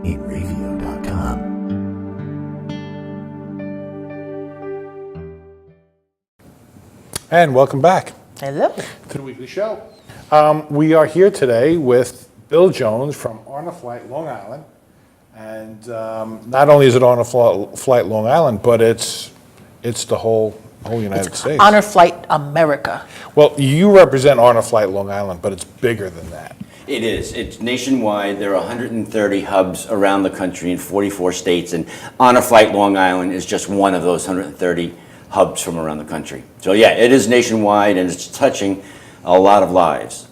Inravio.com. And welcome back Hello. to the weekly show. We are here today with Bill Jones from On a Flight Long Island. And not only is it On a Flight Long Island, but it's the whole United States. Honor Flight America. Well, you represent On a Flight Long Island, but it's bigger than that. It is. It's nationwide. There are 130 hubs around the country in 44 states, and On a Flight Long Island is just one of those 130 hubs from around the country. So yeah, it is nationwide, and it's touching a lot of lives.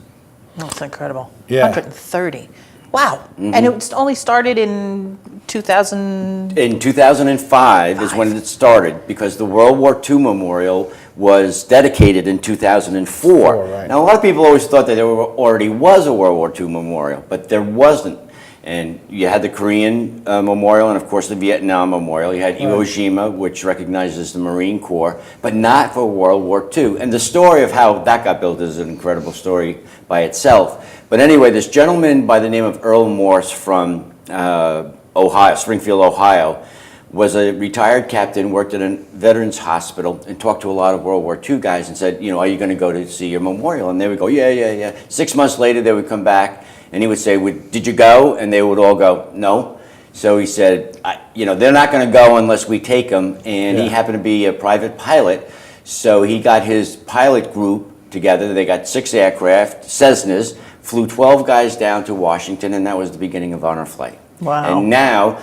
That's incredible. Yeah. 130. Wow. And it only started in 2000. In 2005 is when it started, because the World War II Memorial was dedicated in 2004. Right. Now, a lot of people always thought that there already was a World War II Memorial, but there wasn't. And you had the Korean Memorial and, of course, the Vietnam Memorial. You had Iwo Jima, which recognizes the Marine Corps, but not for World War II. And the story of how that got built is an incredible story by itself. But anyway, this gentleman by the name of Earl Morse from Ohio, Springfield, Ohio, was a retired captain, worked at a veterans hospital, and talked to a lot of World War II guys and said, are you going to go to see your memorial? And they would go, yeah. 6 months later, they would come back, and he would say, did you go? And they would all go, no. So he said, they're not going to go unless we take them. And he happened to be a private pilot, so he got his pilot group together. They got 6 aircraft, Cessnas, flew 12 guys down to Washington, and that was the beginning of Honor Flight. Wow. And now,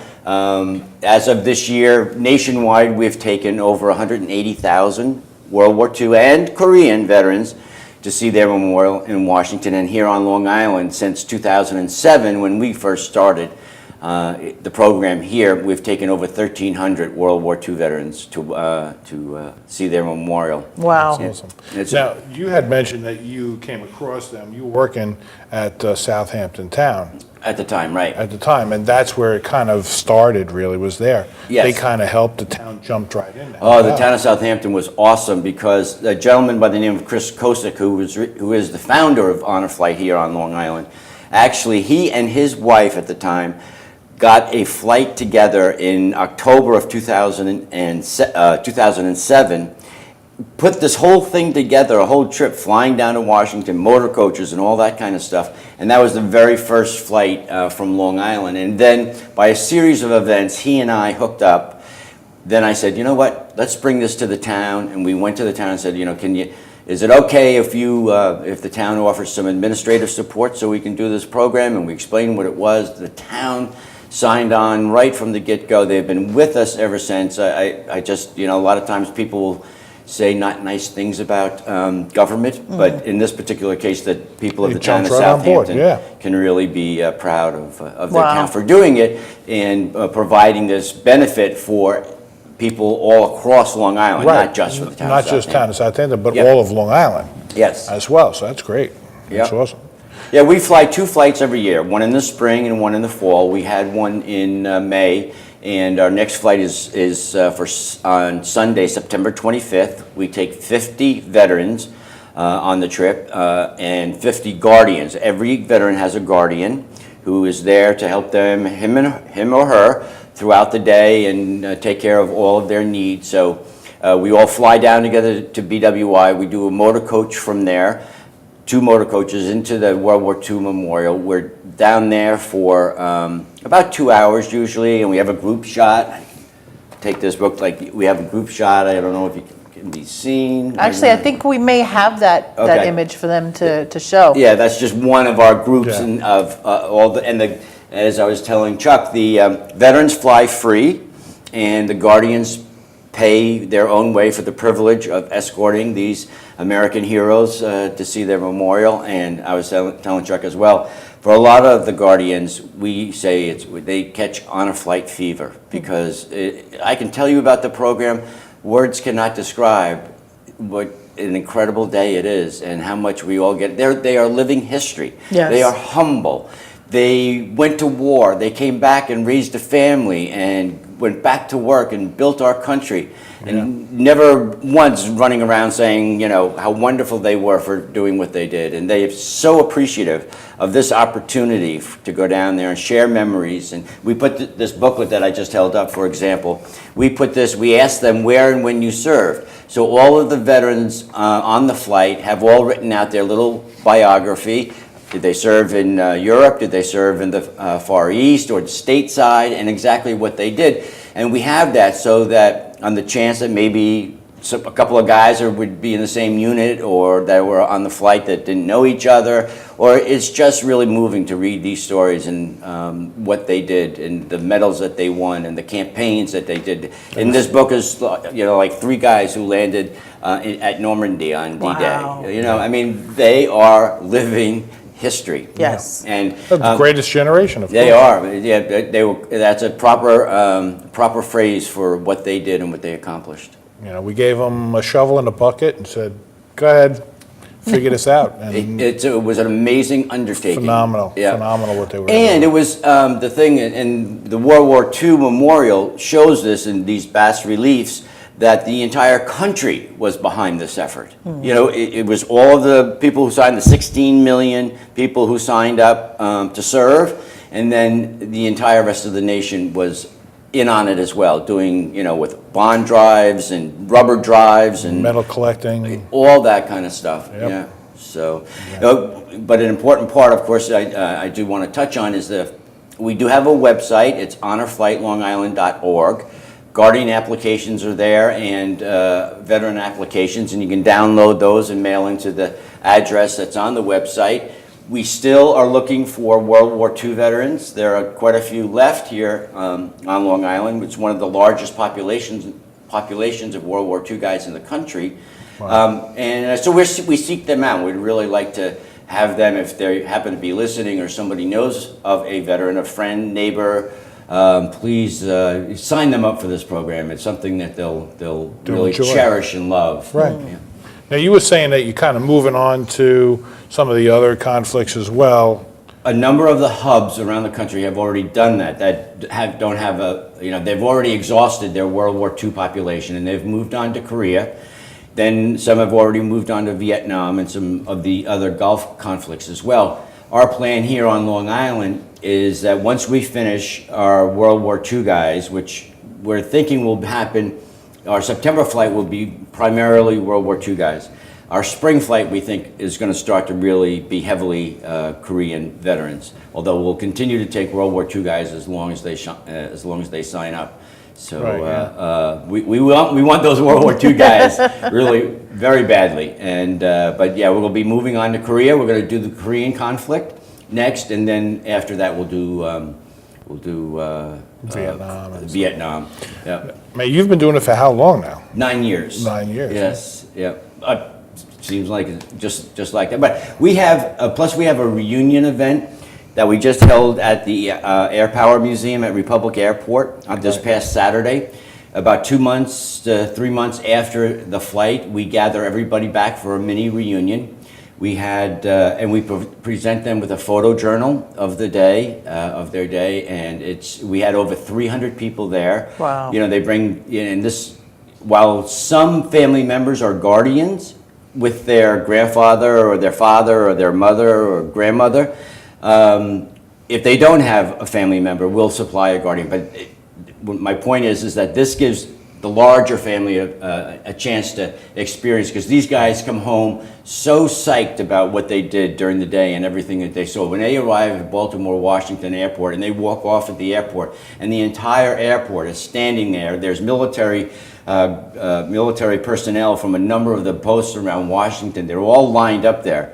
as of this year, nationwide, we've taken over 180,000 World War II and Korean veterans to see their memorial in Washington. And here on Long Island, since 2007, when we first started the program here, we've taken over 1,300 World War II veterans to see their memorial. Wow. That's awesome. Now, you had mentioned that you came across them. You were working at Southampton Town. At the time, right. At the time, and that's where it kind of started, really, was there. Yes. They kind of helped, the town jumped right in there. Oh, the town of Southampton was awesome, because a gentleman by the name of Chris Kosick, who is the founder of Honor Flight here on Long Island, actually, he and his wife at the time got a flight together in October of 2007, put this whole thing together, a whole trip, flying down to Washington, motor coaches and all that kind of stuff. And that was the very first flight from Long Island. And then by a series of events, he and I hooked up. Then I said, you know what, let's bring this to the town. And we went to the town and said, is it okay if the town offers some administrative support so we can do this program? And we explained what it was. The town signed on right from the get-go. They've been with us ever since. I just, a lot of times people will say not nice things about government, but in this particular case, that people of the town of Southampton can really be proud of their town for doing it and providing this benefit for people all across Long Island, not just for the town of Southampton. Not just town of Southampton, but all of Long Island. Yes. As well, so that's great. That's awesome. Yeah, we fly 2 flights every year, one in the spring and one in the fall. We had one in May. And our next flight is on Sunday, September 25th. We take 50 veterans on the trip and 50 guardians. Every veteran has a guardian who is there to help them, him or her, throughout the day and take care of all of their needs. So we all fly down together to BWI. We do a motor coach from there, 2 motor coaches into the World War II Memorial. We're down there for about 2 hours usually, and we have a group shot. Take this book, we have a group shot. I don't know if you can be seen. Actually, I think we may have that image for them to show. Yeah, that's just one of our groups, and as I was telling Chuck, the veterans fly free, and the guardians pay their own way for the privilege of escorting these American heroes to see their memorial. And I was telling Chuck as well, for a lot of the guardians, we say they catch honor flight fever, because I can tell you about the program, words cannot describe what an incredible day it is and how much we all get. They are living history. Yes. They are humble. They went to war. They came back and raised a family and went back to work and built our country, and never once running around saying, you know, how wonderful they were for doing what they did. And they are so appreciative of this opportunity to go down there and share memories. And we put this booklet that I just held up, for example, we asked them where and when you served. So all of the veterans on the flight have all written out their little biography. Did they serve in Europe? Did they serve in the Far East or stateside? And exactly what they did. And we have that so that on the chance that maybe a couple of guys would be in the same unit or that were on the flight that didn't know each other, or it's just really moving to read these stories and what they did and the medals that they won and the campaigns that they did. And this book is, you know, like 3 guys who landed at Normandy on D-Day. Wow. You know, I mean, they are living history. Yes. And The greatest generation, of course. they are. Yeah, they were. That's a proper phrase for what they did and what they accomplished. You know, we gave them a shovel and a bucket and said, go ahead, figure this out. And It was an amazing undertaking. phenomenal, Yeah. phenomenal what they were And doing. it was the thing, and the World War II memorial shows this in these bas reliefs, that the entire country was behind this effort. You know, it was all of the people who signed, the 16 million people who signed up to serve, and then the entire rest of the nation was in on it as well, doing, you know, with bond drives and rubber drives and Metal collecting. all that kind of stuff. Yep. Yeah. So, but an important part, of course, I do want to touch on is that we do have a website. It's honorflightlongisland.org. Guardian applications are there and veteran applications, and you can download those and mail into the address that's on the website. We still are looking for World War II veterans. There are quite a few left here on Long Island. It's one of the largest populations of World War II guys in the country. And so we seek them out. We'd really like to have them, if they happen to be listening or somebody knows of a veteran, a friend, neighbor, please sign them up for this program. It's something that they'll really enjoy. cherish and love. Right. Yeah. Now, you were saying that you're kind of moving on to some of the other conflicts as well. A number of the hubs around the country have already done that. Don't have they've already exhausted their World War II population, and they've moved on to Korea. Then some have already moved on to Vietnam and some of the other Gulf conflicts as well. Our plan here on Long Island is that once we finish our World War II guys, which we're thinking will happen, our September flight will be primarily World War II guys. Our spring flight, we think, is going to start to really be heavily Korean veterans. Although we'll continue to take World War II guys as long as they sign up. So Right, yeah. we want those World War II guys really very badly. And but yeah, we'll be moving on to Korea. We're going to do the Korean conflict next, and then after that we'll do Vietnam. Vietnam. Yeah. Man, you've been doing it for how long now? 9 years. 9 years. Yes. Yeah. Seems like it's just like that. But we have plus we have a reunion event that we just held at the Air Power Museum at Republic Airport on this past Saturday. About 2 months to 3 months after the flight, we gather everybody back for a mini reunion. We had, and we present them with a photo journal of the day, of their day, and we had over 300 people there. Wow. You know, they bring, and this, while some family members are guardians with their grandfather or their father or their mother or grandmother, if they don't have a family member, we'll supply a guardian. But my point is that this gives the larger family a chance to experience, because these guys come home so psyched about what they did during the day and everything that they saw. When they arrive at Baltimore Washington Airport and they walk off at the airport and the entire airport is standing there, there's military personnel from a number of the posts around Washington. They're all lined up there,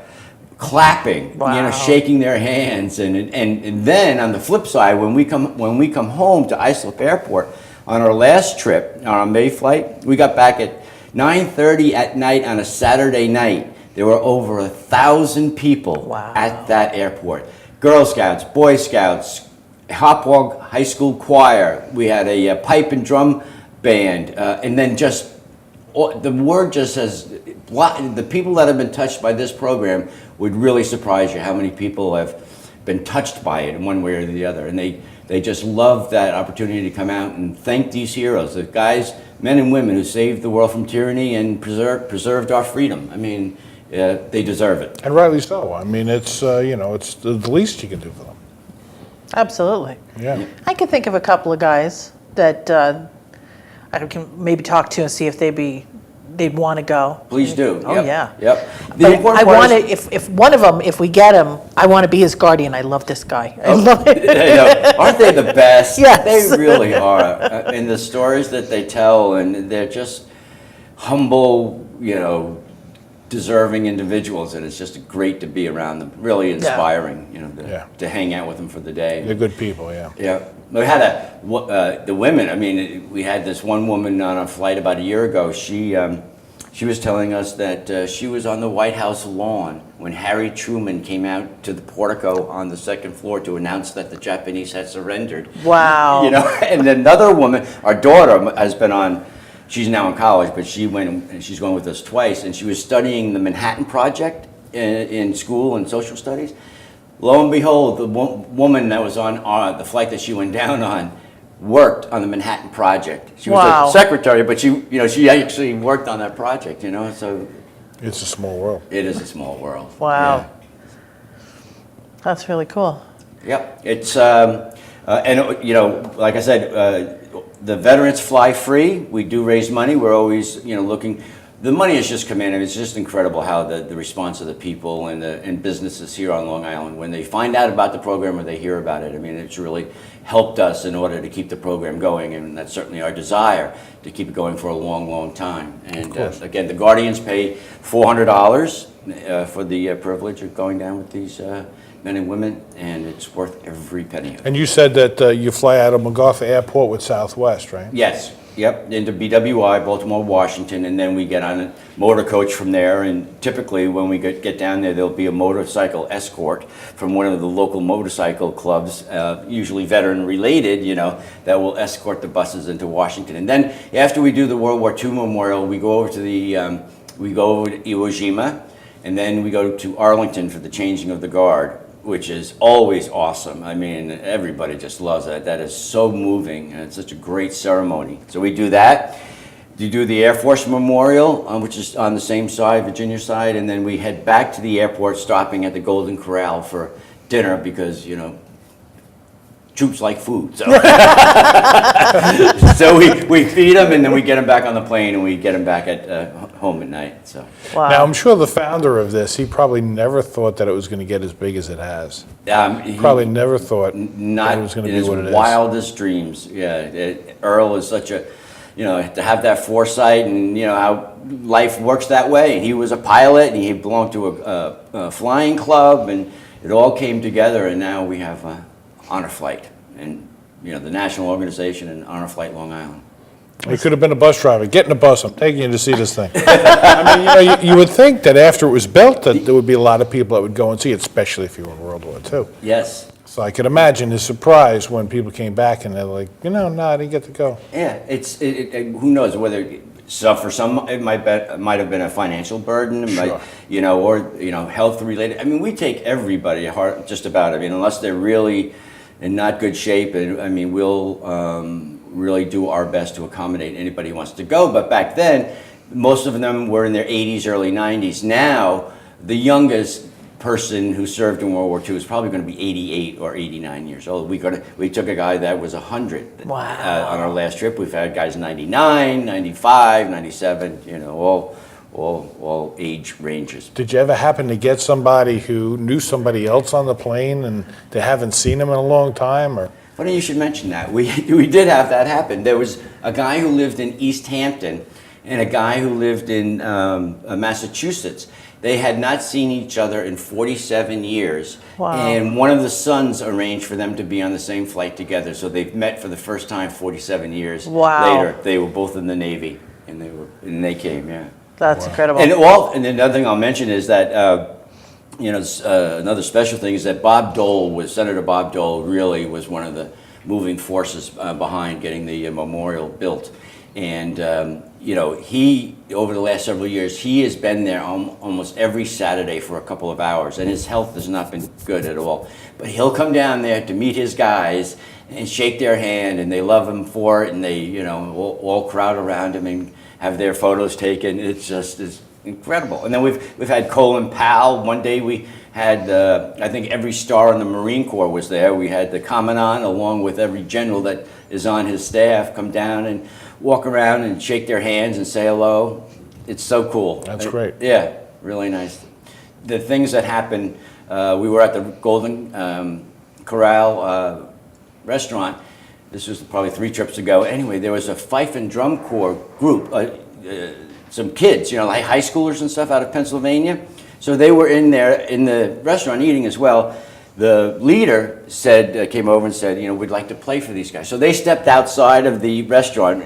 clapping, Wow. shaking their hands, and then on the flip side, when we come home to Islip Airport on our last trip, on our May flight, we got back at 9:30 at night on a Saturday night. There were over 1,000 people Wow. at that airport. Girl Scouts, Boy Scouts, Hopwalk High School Choir. We had a pipe and drum band, and then just the word just says, the people that have been touched by this program would really surprise you how many people have been touched by it in one way or the other. And they just love that opportunity to come out and thank these heroes, the guys, men and women who saved the world from tyranny and preserved our freedom. I mean, they deserve it. And rightly so. I mean, it's, it's the least you can do for them. Absolutely. Yeah. I can think of a couple of guys that I can maybe talk to and see if they'd want to go. Please do. Oh, Yep. yeah. Yep. But important I part want is- to, if one of them, if we get him, I want to be his guardian. I love this guy. I love it. I know. Aren't they the best? Yes. They really are. And the stories that they tell, and they're just humble, deserving individuals, and it's just great to be around them. Really inspiring, to hang out with them for the day. They're good people, yeah. Yeah. We had the women, I mean, we had this one woman on a flight about a year ago. She was telling us that she was on the White House lawn when Harry Truman came out to the portico on the second floor to announce that the Japanese had surrendered. Wow. And another woman, our daughter has been on, she's now in college, but she went and she's going with us twice, and she was studying the Manhattan Project in school in social studies. Lo and behold, the woman that was on the flight that she went down on worked on the Manhattan Project. She was Wow. a secretary, but she actually worked on that project, so It's a small world. it is a small world. Wow. That's really cool. Yeah. Yep. It's, like I said, the veterans fly free. We do raise money. We're always, looking. The money has just come in, and it's just incredible how the response of the people and businesses here on Long Island, when they find out about the program or they hear about it, I mean, it's really helped us in order to keep the program going, and that's certainly our desire, to keep it going for a long, long time. And again, the Guardians pay $400 for the privilege of going down with these men and women, and it's worth every penny of it. And you said that you fly out of MacArthur Airport with Southwest, right? Yes. Yep, into BWI, Baltimore, Washington, and then we get on a motor coach from there, and typically when we get down there, there'll be a motorcycle escort from one of the local motorcycle clubs, usually veteran-related, that will escort the buses into Washington. And then after we do the World War II Memorial, we go over to Iwo Jima, and then we go to Arlington for the changing of the guard, which is always awesome. I mean, everybody just loves that. That is so moving, and it's such a great ceremony. So we do that. You do the Air Force Memorial, which is on the same side, Virginia side, and then we head back to the airport, stopping at the Golden Corral for dinner because, troops like food. So, so we feed them, and then we get them back on the plane, and we get them back at home at night. So. Wow. Now, I'm sure the founder of this, he probably never thought that it was going to get as big as it has. He Probably never thought not that it was going to in be what it his is. wildest dreams. Yeah, Earl is such a, to have that foresight, and how life works that way. He was a pilot, and he belonged to a flying club, and it all came together, and now we have Honor Flight, and the national organization and Honor Flight Long Island. He could have been a bus driver. Get in the bus. I'm taking you to see this thing. I mean, you would think that after it was built that there would be a lot of people that would go and see it, especially if you were in World War II. Yes. So I could imagine his surprise when people came back and they're like, no, I didn't get to go. Yeah, who knows whether. So for some, it might have been a financial burden, it might, or health related. I mean, we take everybody at heart, just about. I mean, unless they're really in not good shape, and I mean, we'll really do our best to accommodate anybody who wants to go. But back then, most of them were in their 80s, early 90s. Now, the youngest person who served in World War II is probably going to be 88 or 89 years old. We took a guy that was 100 Wow. On our last trip. We've had guys 99, 95, 97, all age ranges. Did you ever happen to get somebody who knew somebody else on the plane and they haven't seen him in a long time? Or Funny you should mention that. We did have that happen. There was a guy who lived in East Hampton and a guy who lived in Massachusetts. They had not seen each other in 47 years. Wow. And one of the sons arranged for them to be on the same flight together. So they've met for the first time 47 years Wow. later. They were both in the Navy, and they came, yeah. That's incredible. And another thing I'll mention is that another special thing is that Senator Bob Dole really was one of the moving forces behind getting the memorial built. And, he, over the last several years, he has been there almost every Saturday for a couple of hours, and his health has not been good at all. But he'll come down there to meet his guys, and shake their hand, and they love him for it, and they, you know, all crowd around him and have their photos taken. It's incredible. And then we've had Colin Powell. One day we had, I think every star in the Marine Corps was there. We had the commandant along with every general that is on his staff come down and walk around and shake their hands and say hello. It's so cool. That's great. Yeah, really nice. The things that happen, we were at the Golden Corral restaurant. This was probably 3 trips ago. Anyway, there was a fife and drum corps group, some kids, you know, like high schoolers and stuff out of Pennsylvania. So they were in there in the restaurant eating as well. The leader said, came over and said, you know, we'd like to play for these guys. So they stepped outside of the restaurant,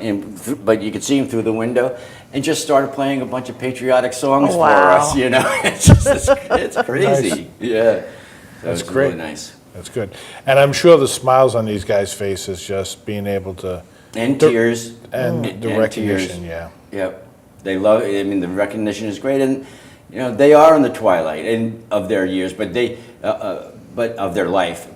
but you could see them through the window, and just started playing a bunch of patriotic songs for us, you know. It's crazy. Nice. Yeah. So That's it's great. really nice. That's good. And I'm sure the smiles on these guys' faces, just being able to... And tears. And the and recognition, tears. yeah. Yep. They love, I mean, the recognition is great, and, you know, they are in the twilight of their years, but but of their life.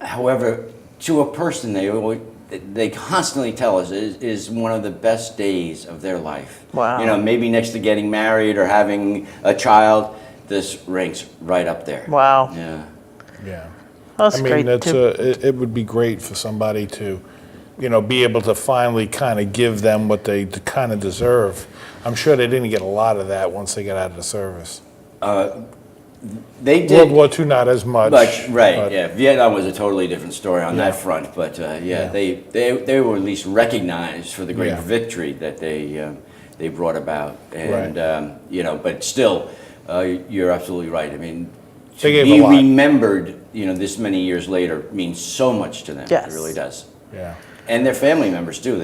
However, to a person, they constantly tell us is one of the best days of their life. Wow. You know, maybe next to getting married or having a child, this ranks right up there. Wow. Yeah. Yeah. That's I mean, great that's too. it would be great for somebody to, you know, be able to finally kind of give them what they kind of deserve. I'm sure they didn't get a lot of that once they got out of the service. They did. World War II, not as much. Right, but- yeah. Vietnam was a totally different story on Yeah. that front, but Yeah. they were at least recognized for the great Yeah. victory that they brought about, and Right. you know, but still, you're absolutely right. I mean, to They gave be a lot. remembered, you know, this many years later means so much to them. Yes. It really does. Yeah. And their family members too.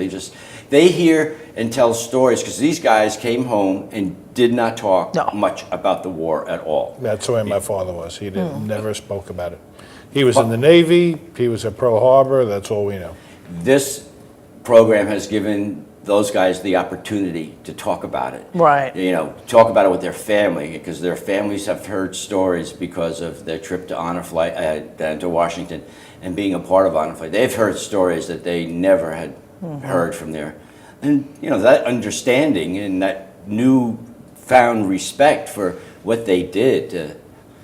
They hear and tell stories, because these guys came home and did not talk No. much about the war at all. That's the way my father was. He never spoke about it. He was in the Navy. He was at Pearl Harbor. That's all we know. This program has given those guys the opportunity to talk about it. Right. You know, talk about it with their family, because their families have heard stories because of their trip to Honor Flight down to Washington and being a part of Honor Flight. They've heard stories that they never had heard from there. And, you know, that understanding and that newfound respect for what they did to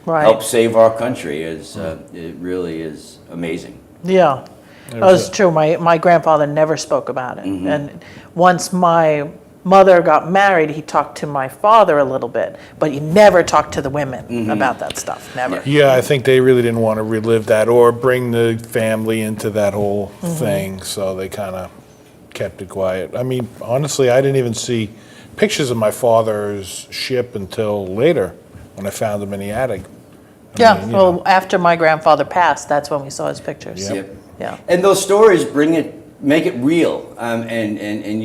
Right. help save our country is, it really is amazing. Yeah, that was true. My grandfather never spoke about it. And once my mother got married, he talked to my father a little bit, but he never talked to the women about that stuff, never. Yeah, I think they really didn't want to relive that or bring the family into that whole thing, so they kind of kept it quiet. I mean, honestly, I didn't even see pictures of my father's ship until later when I found him in the attic. Yeah, mean, you well, know. after my grandfather passed, that's when we saw his pictures. Yep. Yep. Yeah. And those stories make it real, and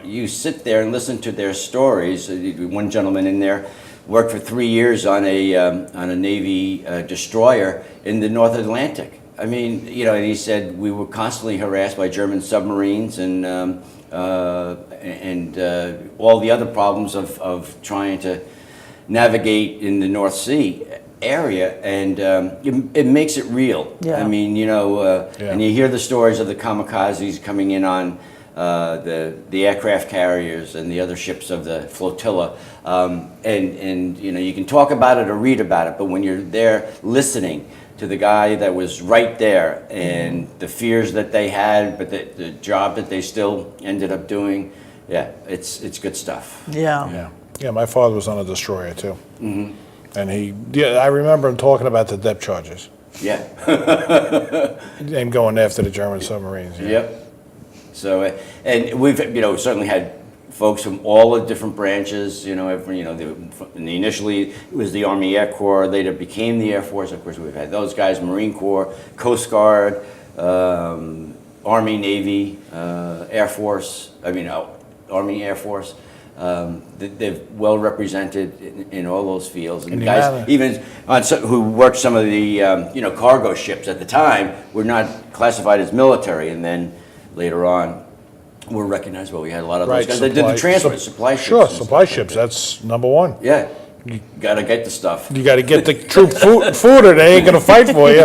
you sit there and listen to their stories. One gentleman in there worked for 3 years on a Navy destroyer in the North Atlantic. I mean, you know, and he said we were constantly harassed by German submarines and all the other problems of trying to navigate in the North Sea area, and it makes it real. Yeah. I mean, you know, Yeah. and you hear the stories of the kamikazes coming in on the aircraft carriers and the other ships of the flotilla, and you know, you can talk about it or read about it, but when you're there listening to the guy that was right there and the fears that they had, but the job that they still ended up doing, yeah, it's good stuff. Yeah. Yeah, yeah. My father was on a destroyer too, and I remember him talking about the depth charges Yeah. and going after the German submarines. Yeah. Yep. So, and we've, you know, certainly had folks from all the different branches, you know, initially it was the Army Air Corps, later became the Air Force. Of course, we've had those guys, Marine Corps, Coast Guard, Army, Navy, Air Force, Army, Air Force. They've well represented in all those fields. And And the guys, amount of- even who worked some of the, cargo ships at the time were not classified as military, and then later on were recognized. Well, we had a lot of those Right. guys that did the transfer, supply ships. Sure, and supply stuff like ships. that. That's number one. Yeah. You gotta get the stuff. You got to get the troop food or they ain't going to fight for you.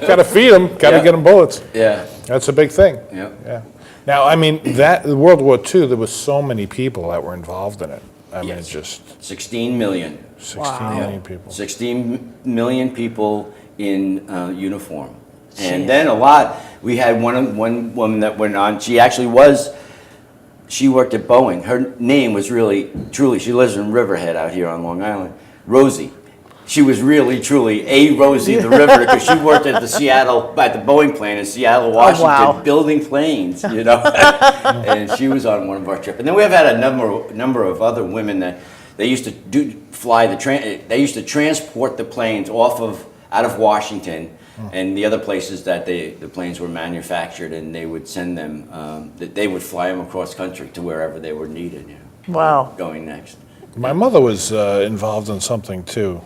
Got to feed them, got to Yeah. get them bullets. Yeah, That's a big thing. yeah. Yeah. Now, I mean, that World War II, there was so many people that were involved in it. I mean, it's Yes. just 16 million. 16 million people. 16 million people in uniform. And Jeez. then we had one woman that went on, she worked at Boeing. Her name was truly, she lives in Riverhead out here on Long Island, Rosie. She was really, truly a Rosie the River because she worked at the Boeing plant in Seattle, Washington, wow. building planes, and she was on one of our trips. And then we have had a number of other women that they used to they used to transport the planes out of Washington and the other places that the planes were manufactured, and they would send them, that they would fly them across country to wherever they were needed, Wow. going next. My mother was involved in something too,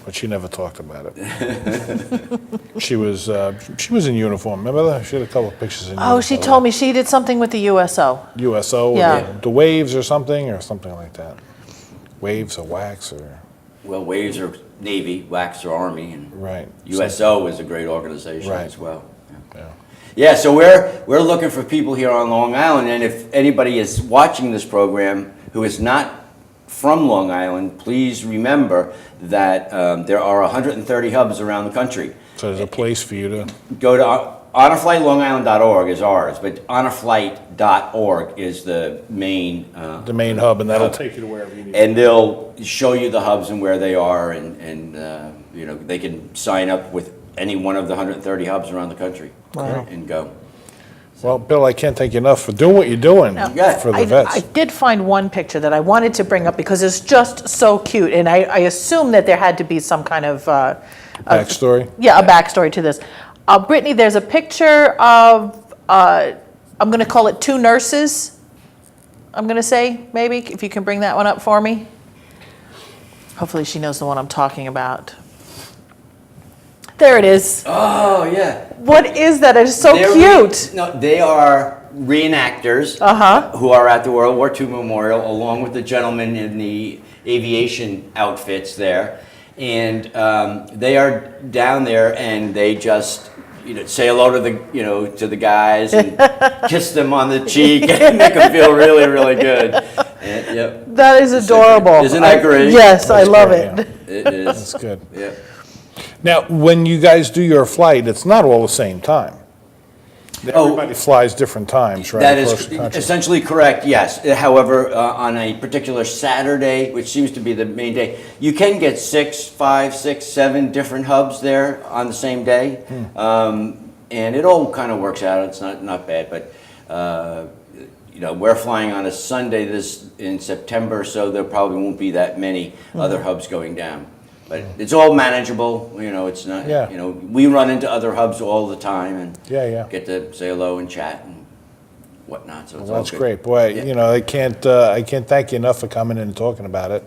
but she never talked about it. She was in uniform. Remember that? She had a couple of pictures in uniform. Oh, she told me she did something with the USO. USO, Yeah. the Waves or something like that. Waves or Wax or Well, Waves are Navy, Wax are Army, and right. USO is a great organization Right. as well. Yeah. Yeah, so we're looking for people here on Long Island, and if anybody is watching this program who is not from Long Island, please remember that there are 130 hubs around the country. So there's a place for you to. Go to honorflightlongisland.org is ours, but honorflight.org is the main. The main hub, and that'll take you to wherever you need. And they'll show you the hubs and where they are, and they can sign up with any one of the 130 hubs around the country and go. Well, Bill, I can't thank you enough for doing what you're doing Yeah. for the I vets. did find one picture that I wanted to bring up because it's just so cute, and I assume that there had to be some kind of Backstory. a backstory to this. Brittany, there's a picture of I'm going to call it two nurses. I'm going to say maybe if you can bring that one up for me. Hopefully, she knows the one I'm talking about. There it is. Oh yeah. What is that? It's so They're cute. No, they are reenactors who are at the World War II Memorial, along with the gentlemen in the aviation outfits there, and they are down there, and they just say hello to the guys and kiss them on the cheek and make them feel really, really good. And, yep. That is adorable. Isn't that great? Yes, I love great, it. It is. That's good. Yeah. Now, when you guys do your flight, it's not all the same time. Everybody flies different times, right? That across is the country. essentially correct, yes. However, on a particular Saturday, which seems to be the main day, you can get 5, 6, 7 different hubs there on the same day. And it all kind of works out. It's not bad, but we're flying on a Sunday in September, so there probably won't be that many other hubs going down. But it's all manageable, it's not, Yeah. we run into other hubs all the time and Yeah. get to say hello and chat and whatnot, so it's all That's good. great. Boy, Yeah. I can't thank you enough for coming in and talking about it.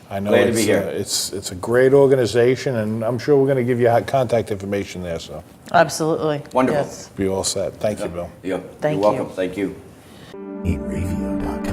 I know Glad to be here. it's a great organization, and I'm sure we're going to give you contact information there, so Absolutely. Wonderful. Yes. be all set. Thank you, Bill. Yeah, Thank you're welcome. you. Thank you. Inravio.com.